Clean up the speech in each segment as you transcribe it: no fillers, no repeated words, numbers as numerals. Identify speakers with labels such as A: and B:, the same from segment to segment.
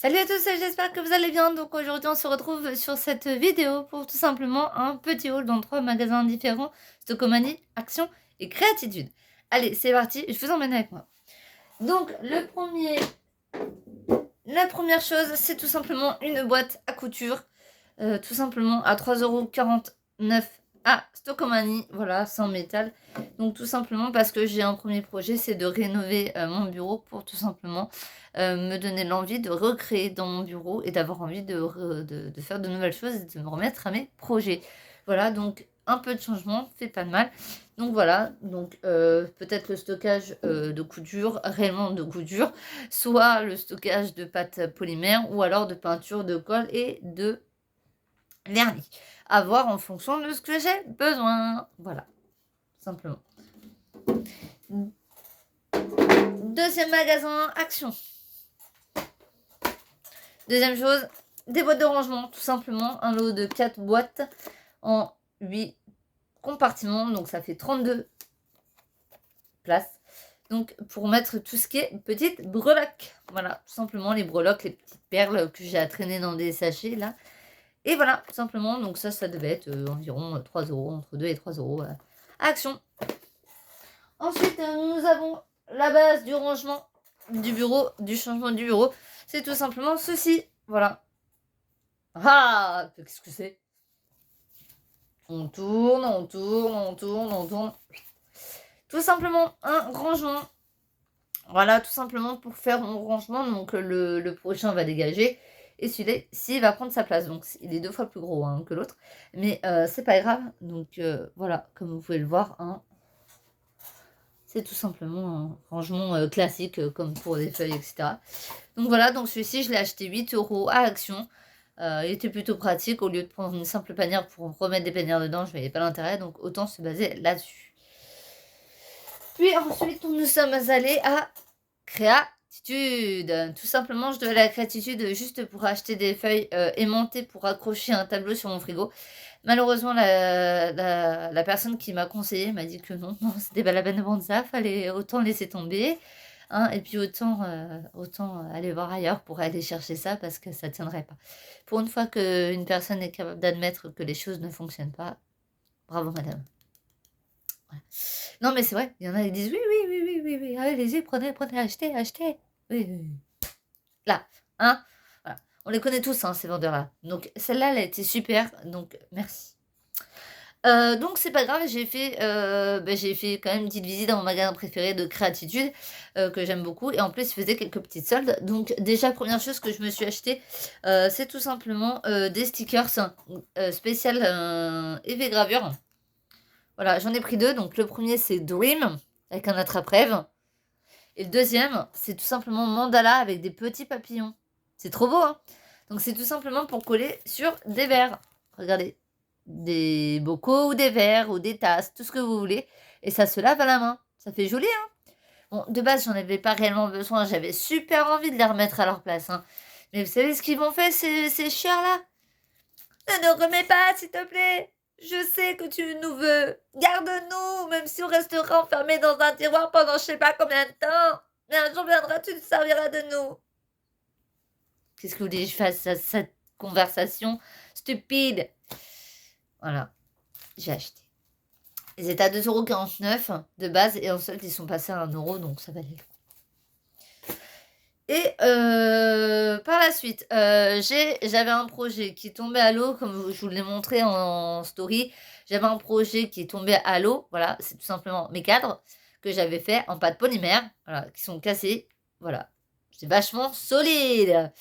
A: Salut à tous, j'espère que vous allez bien. Donc aujourd'hui on se retrouve sur cette vidéo pour tout simplement un petit haul dans 3 magasins différents, Stockomanie, Action et Créatitude. Allez, c'est parti, je vous emmène avec moi. Donc la première chose, c'est tout simplement une boîte à couture, tout simplement à 3,49 € à Stockomanie, voilà, sans métal. Donc tout simplement parce que j'ai un premier projet, c'est de rénover mon bureau pour tout simplement me donner l'envie de recréer dans mon bureau et d'avoir envie de faire de nouvelles choses et de me remettre à mes projets. Voilà, donc un peu de changement fait pas de mal. Donc voilà, donc peut-être le stockage de couture, réellement de couture, soit le stockage de pâte polymère ou alors de peinture de colle et de vernis. À voir en fonction de ce que j'ai besoin. Voilà, simplement. Deuxième magasin, Action. Deuxième chose, des boîtes de rangement, tout simplement. Un lot de 4 boîtes en 8 compartiments. Donc ça fait 32 places. Donc pour mettre tout ce qui est petite breloque. Voilà, tout simplement les breloques, les petites perles que j'ai à traîner dans des sachets là. Et voilà, tout simplement. Donc ça devait être environ 3 €, entre 2 et 3 € à Action. Ensuite, nous avons la base du rangement du bureau, du changement du bureau. C'est tout simplement ceci. Voilà. Ah, qu'est-ce que c'est? On tourne, on tourne, on tourne, on tourne. Tout simplement un rangement. Voilà, tout simplement pour faire mon rangement. Donc le prochain va dégager et celui-ci va prendre sa place. Donc il est 2 fois plus gros hein, que l'autre. Mais c'est pas grave. Donc voilà, comme vous pouvez le voir, hein, c'est tout simplement un rangement classique comme pour des feuilles, etc. Donc voilà, donc celui-ci, je l'ai acheté 8 € à Action. Il était plutôt pratique. Au lieu de prendre une simple panière pour remettre des panières dedans, je voyais pas l'intérêt. Donc autant se baser là-dessus. Puis ensuite, nous sommes allés à Créatitude. Tout simplement, je devais aller à Créatitude juste pour acheter des feuilles aimantées pour accrocher un tableau sur mon frigo. Malheureusement, la personne qui m'a conseillé m'a dit que non, c'était pas la peine de vendre ça, fallait autant laisser tomber. Hein, et puis autant aller voir ailleurs pour aller chercher ça parce que ça tiendrait pas. Pour une fois qu'une personne est capable d'admettre que les choses ne fonctionnent pas, bravo madame. Voilà. Non mais c'est vrai, il y en a qui disent oui, oui, oui, oui, oui, oui, allez-y, prenez, prenez, achetez, achetez. Oui, oui, oui. Là, hein, voilà. On les connaît tous, hein, ces vendeurs-là. Donc celle-là, elle a été super, donc merci. Donc c'est pas grave, j'ai fait quand même une petite visite dans mon magasin préféré de Créatitude, que j'aime beaucoup et en plus il faisait quelques petites soldes. Donc déjà première chose que je me suis acheté, c'est tout simplement, des stickers, spécial, effet gravure. Voilà, j'en ai pris 2, donc le premier c'est Dream, avec un attrape-rêve et le deuxième c'est tout simplement Mandala avec des petits papillons. C'est trop beau, hein? Donc c'est tout simplement pour coller sur des verres. Regardez. Des bocaux ou des verres ou des tasses, tout ce que vous voulez. Et ça se lave à la main. Ça fait joli, hein? Bon, de base, j'en avais pas réellement besoin. J'avais super envie de les remettre à leur place, hein. Mais vous savez ce qu'ils m'ont fait, ces chiens-là? Ne nous remets pas, s'il te plaît. Je sais que tu nous veux. Garde-nous, même si on restera enfermés dans un tiroir pendant je sais pas combien de temps. Mais un jour viendra, tu te serviras de nous. Qu'est-ce que vous voulez que je fasse à cette conversation stupide? Voilà, j'ai acheté. Ils étaient à 2,49 € de base et en solde ils sont passés à 1 €, donc ça valait le coup. Et par la suite, j'avais un projet qui tombait à l'eau, comme je vous l'ai montré en story. J'avais un projet qui est tombé à l'eau, voilà, c'est tout simplement mes cadres que j'avais fait en pâte polymère, voilà, qui sont cassés, voilà. C'est vachement solide.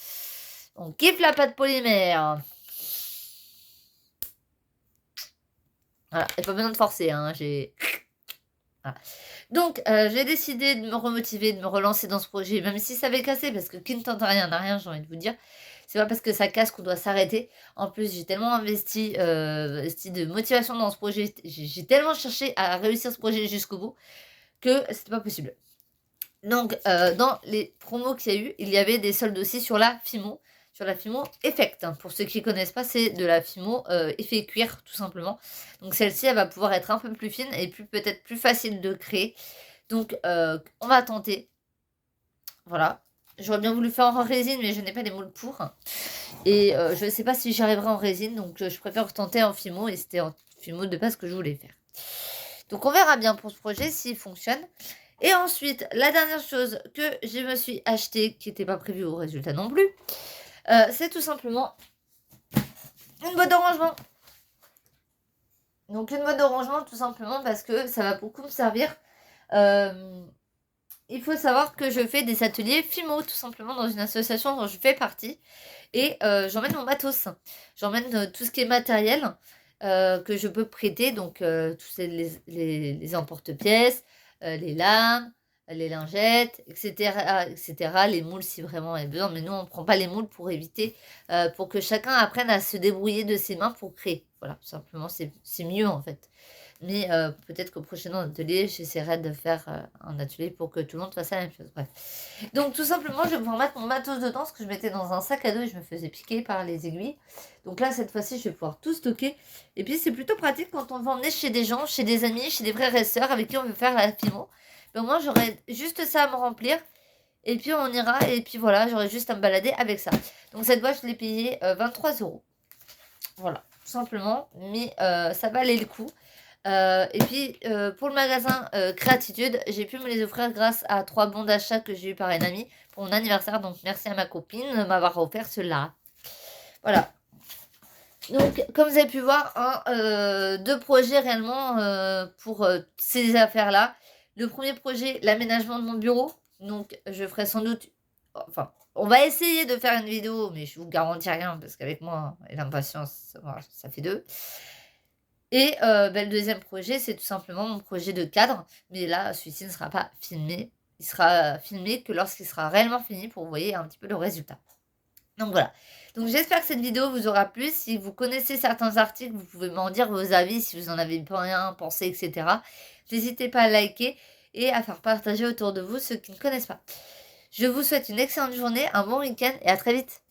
A: On kiffe la pâte polymère. Voilà, et pas besoin de forcer, hein, voilà. Donc, j'ai décidé de me remotiver, de me relancer dans ce projet, même si ça avait cassé, parce que qui ne tente rien n'a rien, j'ai envie de vous dire. C'est pas parce que ça casse qu'on doit s'arrêter. En plus, j'ai tellement investi de motivation dans ce projet, j'ai tellement cherché à réussir ce projet jusqu'au bout, que c'était pas possible. Donc, dans les promos qu'il y a eu, il y avait des soldes aussi sur la Fimo Effect. Pour ceux qui ne connaissent pas, c'est de la Fimo effet cuir, tout simplement. Donc celle-ci, elle va pouvoir être un peu plus fine et peut-être plus facile de créer. Donc, on va tenter. Voilà. J'aurais bien voulu faire en résine, mais je n'ai pas les moules pour. Et je ne sais pas si j'y arriverai en résine, donc je préfère tenter en Fimo, et c'était en Fimo de base que je voulais faire. Donc on verra bien pour ce projet s'il fonctionne. Et ensuite, la dernière chose que je me suis achetée, qui n'était pas prévue au résultat non plus, c'est tout simplement une boîte de rangement. Donc une boîte de rangement tout simplement parce que ça va beaucoup me servir. Il faut savoir que je fais des ateliers FIMO tout simplement dans une association dont je fais partie. Et j'emmène mon matos. J'emmène tout ce qui est matériel que je peux prêter. Donc tous les emporte-pièces, les lames, les lingettes, etc., etc. Les moules si vraiment il y a besoin. Mais nous, on ne prend pas les moules pour éviter, pour que chacun apprenne à se débrouiller de ses mains pour créer. Voilà, tout simplement, c'est mieux en fait. Mais peut-être qu'au prochain atelier, j'essaierai de faire un atelier pour que tout le monde fasse la même chose. Bref. Donc tout simplement, je vais pouvoir mettre mon matos dedans, parce que je mettais dans un sac à dos et je me faisais piquer par les aiguilles. Donc là, cette fois-ci, je vais pouvoir tout stocker. Et puis c'est plutôt pratique quand on va emmener chez des gens, chez des amis, chez des frères et sœurs avec qui on veut faire la FIMO. Mais au moins, j'aurai juste ça à me remplir. Et puis on ira, et puis voilà, j'aurai juste à me balader avec ça. Donc cette boîte, je l'ai payée 23 €. Voilà, tout simplement. Mais ça valait le coup. Et puis pour le magasin Créatitude, j'ai pu me les offrir grâce à 3 bons d'achat que j'ai eu par une amie pour mon anniversaire. Donc merci à ma copine de m'avoir offert cela. Voilà. Donc comme vous avez pu voir, 2 projets réellement pour ces affaires-là. Le premier projet, l'aménagement de mon bureau. Donc je ferai sans doute... Enfin, on va essayer de faire une vidéo, mais je vous garantis rien parce qu'avec moi et l'impatience, voilà, ça fait 2. Et le deuxième projet, c'est tout simplement mon projet de cadre. Mais là, celui-ci ne sera pas filmé. Il sera filmé que lorsqu'il sera réellement fini pour vous voyez un petit peu le résultat. Donc voilà. Donc j'espère que cette vidéo vous aura plu. Si vous connaissez certains articles, vous pouvez m'en dire vos avis, si vous en avez rien pensé, etc. N'hésitez pas à liker et à faire partager autour de vous ceux qui ne connaissent pas. Je vous souhaite une excellente journée, un bon week-end et à très vite.